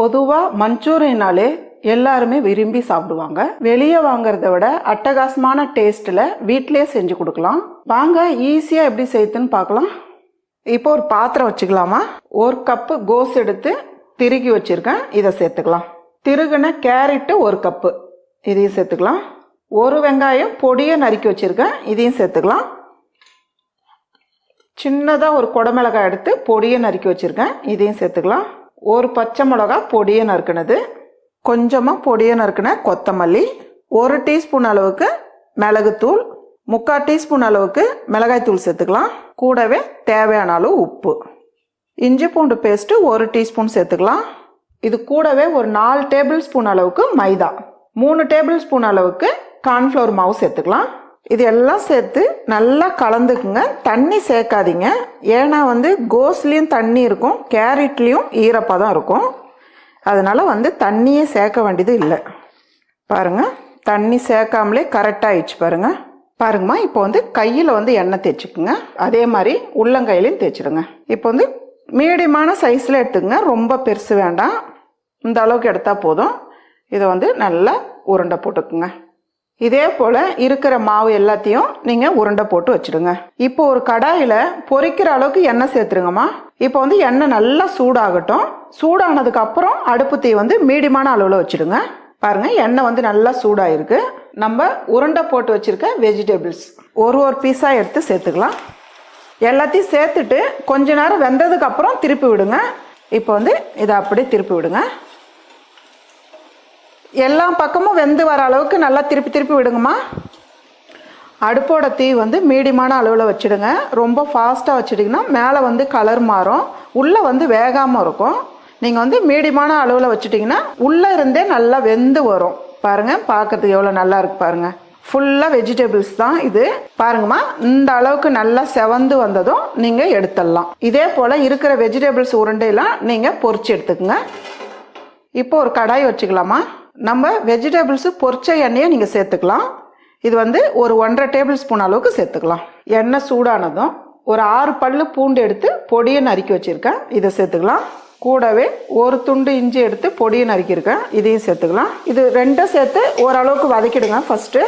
பொதுவாக மஞ்சூரியனாலே எல்லாருமே விரும்பி சாப்பிடுவாங்க. வெளியே வாங்குறத விட அட்டகாசமான டேஸ்ட்டில் வீட்டிலே செஞ்சு கொடுக்கலாம். வாங்க ஈஸியாக எப்படி செய்யுதுன்னு பார்க்கலாம். இப்போ ஒரு பாத்திரம் வச்சுக்கலாமா. 1 கப்பு கோஸ் எடுத்து திருகி வச்சுருக்கேன், இதை சேர்த்துக்கலாம். திருகின கேரட்டு 1 கப்பு, இதையும் சேர்த்துக்கலாம். 1 வெங்காயம் பொடியை நறுக்கி வச்சுருக்கேன், இதையும் சேர்த்துக்கலாம். சின்னதாக ஒரு குடமிளகாய் எடுத்து பொடியை நறுக்கி வச்சுருக்கேன், இதையும் சேர்த்துக்கலாம். 1 பச்சை மிளகா பொடியை நறுக்கினது, கொஞ்சமாக பொடியை நறுக்கின கொத்தமல்லி, 1 டீஸ்பூன் அளவுக்கு மிளகுத்தூள், 3/4 டீஸ்பூன் அளவுக்கு மிளகாய்த்தூள் சேர்த்துக்கலாம். கூடவே தேவையான அளவு உப்பு. இஞ்சி பூண்டு பேஸ்ட்டு 1 டீஸ்பூன் சேர்த்துக்கலாம். இது கூடவே ஒரு 4 டேபிள் ஸ்பூன் அளவுக்கு மைதா, 3 டேபிள் ஸ்பூன் அளவுக்கு கார்ன்ஃப்ளவர் மாவு சேர்த்துக்கலாம். இது எல்லாம் சேர்த்து நல்லா கலந்துக்குங்க. தண்ணி சேர்க்காதீங்க, ஏன்னா கோஸ்லேயும் தண்ணி இருக்கும், கேரட்லேயும் ஈரப்பதம் இருக்கும். அதனால் தண்ணியே சேர்க்க வேண்டியது இல்லை. பாருங்கள், தண்ணி சேர்க்காமலே கரெக்டாகிடுச்சு பாருங்கள். பாருங்கம்மா, இப்போ கையில் எண்ணெய் தேய்ச்சிக்குங்க. அதே மாதிரி உள்ளங்கையிலையும் தேய்ச்சிடுங்க. இப்போ மீடியமான சைஸில் எடுத்துக்கங்க, ரொம்ப பெருசு வேண்டாம். இந்த அளவுக்கு எடுத்தால் போதும். இதை நல்லா உருண்டை போட்டுக்குங்க. இதே போல் இருக்கிற மாவு எல்லாத்தையும் நீங்கள் உருண்டை போட்டு வச்சுடுங்க. இப்போ ஒரு கடாயில் பொரிக்கிற அளவுக்கு எண்ணெய் சேர்த்துருங்கம்மா. இப்போ எண்ணெய் நல்லா சூடாகட்டும். சூடானதுக்கு அப்புறம் அடுப்பு தீ மீடியமான அளவில் வச்சுடுங்க. பாருங்கள், எண்ணெய் நல்லா சூடாயிருக்கு. நம்ம உருண்டை போட்டு வச்சுருக்க வெஜிடபிள்ஸ் ஒரு பீஸாக எடுத்து சேர்த்துக்கலாம். எல்லாத்தையும் சேர்த்துட்டு கொஞ்ச நேரம் வெந்ததுக்கு அப்புறம் திருப்பி விடுங்க. இப்போ இதை அப்படியே திருப்பி விடுங்க. எல்லா பக்கமும் வெந்து வர அளவுக்கு நல்லா திருப்பி விடுங்கம்மா. அடுப்போட தீ மீடியமான அளவில் வச்சுடுங்க. ரொம்ப ஃபாஸ்ட்டாக வச்சுட்டிங்கன்னா மேலே கலர் மாறும், உள்ளே வேகாமல் இருக்கும். நீங்கள் மீடியமான அளவில் வச்சுட்டிங்கன்னா உள்ளே இருந்தே நல்லா வெந்து வரும். பாருங்கள், பார்க்கறதுக்கு எவ்வளோ நல்லா இருக்கு பாருங்கள். ஃபுல்லாக வெஜிடபிள்ஸ் தான் இது. பாருங்கம்மா, இந்த அளவுக்கு நல்லா செவந்து வந்ததும் நீங்கள் எடுத்துடலாம். இதே போல் இருக்கிற வெஜிடபிள்ஸ் உருண்டையெல்லாம் நீங்கள் பொரிச்சு எடுத்துக்கோங்க. இப்போ ஒரு கடாய் வச்சுக்கலாமா. நம்ம வெஜிடபிள்ஸு பொரிச்ச எண்ணெயை நீங்கள் சேர்த்துக்கலாம். இது ஒரு 1.5 டேபிள் ஸ்பூன் அளவுக்கு சேர்த்துக்கலாம். எண்ணெய் சூடானதும் ஒரு 6 பல்லு பூண்டு எடுத்து பொடியை நறுக்கி வச்சுருக்கேன், இதை சேர்த்துக்கலாம். கூடவே 1 துண்டு இஞ்சி எடுத்து பொடியை நறுக்கியிருக்கேன், இதையும் சேர்த்துக்கலாம். இது 2 சேர்த்து ஓரளவுக்கு வதக்கிடுங்க. ஃபஸ்ட்டு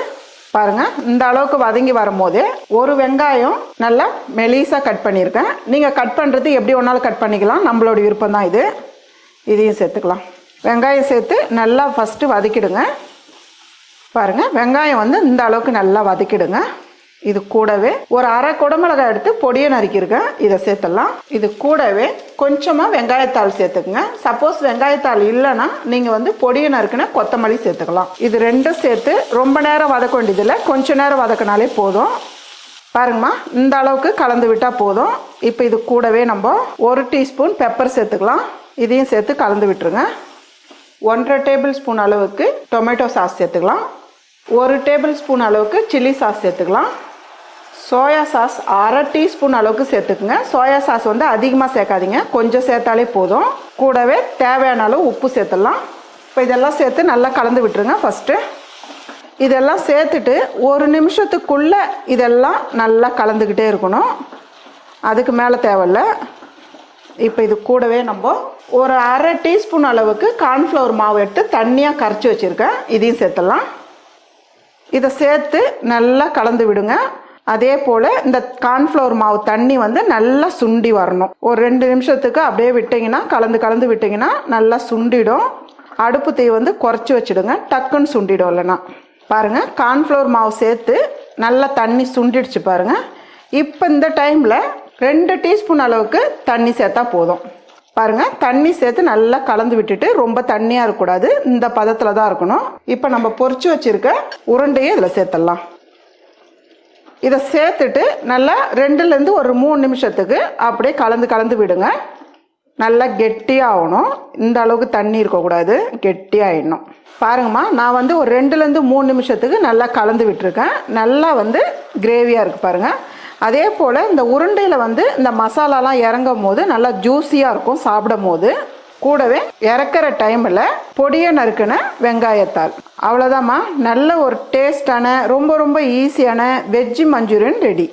பாருங்கள், இந்த அளவுக்கு வதங்கி வரும்போதே 1 வெங்காயம் நல்லா மெலிசாக கட் பண்ணியிருக்கேன். நீங்கள் கட் பண்ணுறது எப்படி ஒன்றாலும் கட் பண்ணிக்கலாம், நம்மளோட விருப்பம் தான் இது. இதையும் சேர்த்துக்கலாம். வெங்காயம் சேர்த்து நல்லா ஃபஸ்ட்டு வதக்கிடுங்க. பாருங்கள், வெங்காயம் இந்த அளவுக்கு நல்லா வதக்கிடுங்க. இது கூடவே ஒரு 1/2 குடமிளகாய் எடுத்து பொடியை நறுக்கியிருக்கேன், இதை சேர்த்துடலாம். இது கூடவே கொஞ்சமாக வெங்காயத்தாள் சேர்த்துக்குங்க. சப்போஸ் வெங்காயத்தாள் இல்லைன்னா நீங்கள் பொடியை நறுக்குன்னா கொத்தமல்லி சேர்த்துக்கலாம். இது 2 சேர்த்து ரொம்ப நேரம் வதக்க வேண்டியதில்லை, கொஞ்சம் நேரம் வதக்கினாலே போதும். பாருங்கம்மா, இந்த அளவுக்கு கலந்து விட்டால் போதும். இப்போ இது கூடவே நம்ம 1 டீஸ்பூன் பெப்பர் சேர்த்துக்கலாம், இதையும் சேர்த்து கலந்து விட்டுருங்க. 1.5 டேபிள் ஸ்பூன் அளவுக்கு டொமேட்டோ சாஸ் சேர்த்துக்கலாம். 1 டேபிள் ஸ்பூன் அளவுக்கு சில்லி சாஸ் சேர்த்துக்கலாம். சோயா சாஸ் 1/2 டீஸ்பூன் அளவுக்கு சேர்த்துக்குங்க. சோயா சாஸ் அதிகமாக சேர்க்காதீங்க, கொஞ்சம் சேர்த்தாலே போதும். கூடவே தேவையான அளவு உப்பு சேர்த்துடலாம். இப்போ இதெல்லாம் சேர்த்து நல்லா கலந்து விட்டுருங்க. ஃபஸ்ட்டு இதெல்லாம் சேர்த்துட்டு 1 நிமிஷத்துக்குள்ளே இதெல்லாம் நல்லா கலந்துக்கிட்டே இருக்கணும், அதுக்கு மேலே தேவையில்லை. இப்போ இது கூடவே நம்ம ஒரு 1/2 டீஸ்பூன் அளவுக்கு கார்ன்ஃப்ளவர் மாவு எடுத்து தண்ணியாக கரைச்சி வச்சுருக்கேன், இதையும் சேர்த்துடலாம். இதை சேர்த்து நல்லா கலந்து விடுங்க. அதே போல் இந்த கார்ன்ஃப்ளவர் மாவு தண்ணி நல்லா சுண்டி வரணும். ஒரு 2 நிமிஷத்துக்கு அப்படியே விட்டிங்கன்னா, கலந்து விட்டிங்கன்னா நல்லா சுண்டிடும். அடுப்பு தீ குறைச்சி வச்சுடுங்க, டக்குன்னு சுண்டிடும். இல்லைன்னா பாருங்கள், கார்ன்ஃப்ளவர் மாவு சேர்த்து நல்லா தண்ணி சுண்டிடுச்சு பாருங்கள். இப்போ இந்த டைமில் 2 டீஸ்பூன் அளவுக்கு தண்ணி சேர்த்தா போதும். பாருங்கள், தண்ணி சேர்த்து நல்லா கலந்து விட்டுட்டு, ரொம்ப தண்ணியாக இருக்கக்கூடாது, இந்த பதத்தில் தான் இருக்கணும். இப்போ நம்ம பொரிச்சு வச்சுருக்க உருண்டையை இதில் சேர்த்துடலாம். இதை சேர்த்துட்டு நல்லா 2லேருந்து ஒரு 3 நிமிஷத்துக்கு அப்படியே கலந்து விடுங்க. நல்லா கெட்டியாகணும், இந்த அளவுக்கு தண்ணி இருக்கக்கூடாது, கெட்டியாகிடணும். பாருங்கம்மா, நான் ஒரு 2லேருந்து 3 நிமிஷத்துக்கு நல்லா கலந்து விட்டுருக்கேன். நல்லா கிரேவியாக இருக்குது பாருங்கள். அதே போல் இந்த உருண்டையில் இந்த மசாலாலாம் இறங்கும் போது நல்லா ஜூஸியாக இருக்கும் சாப்பிடும் போது. கூடவே இறக்குற டைமில் பொடியை நறுக்கின வெங்காயத்தாள். அவ்வளோதாம்மா, நல்ல ஒரு டேஸ்டான ரொம்ப ஈஸியான வெஜ்ஜி மஞ்சூரியன் ரெடி.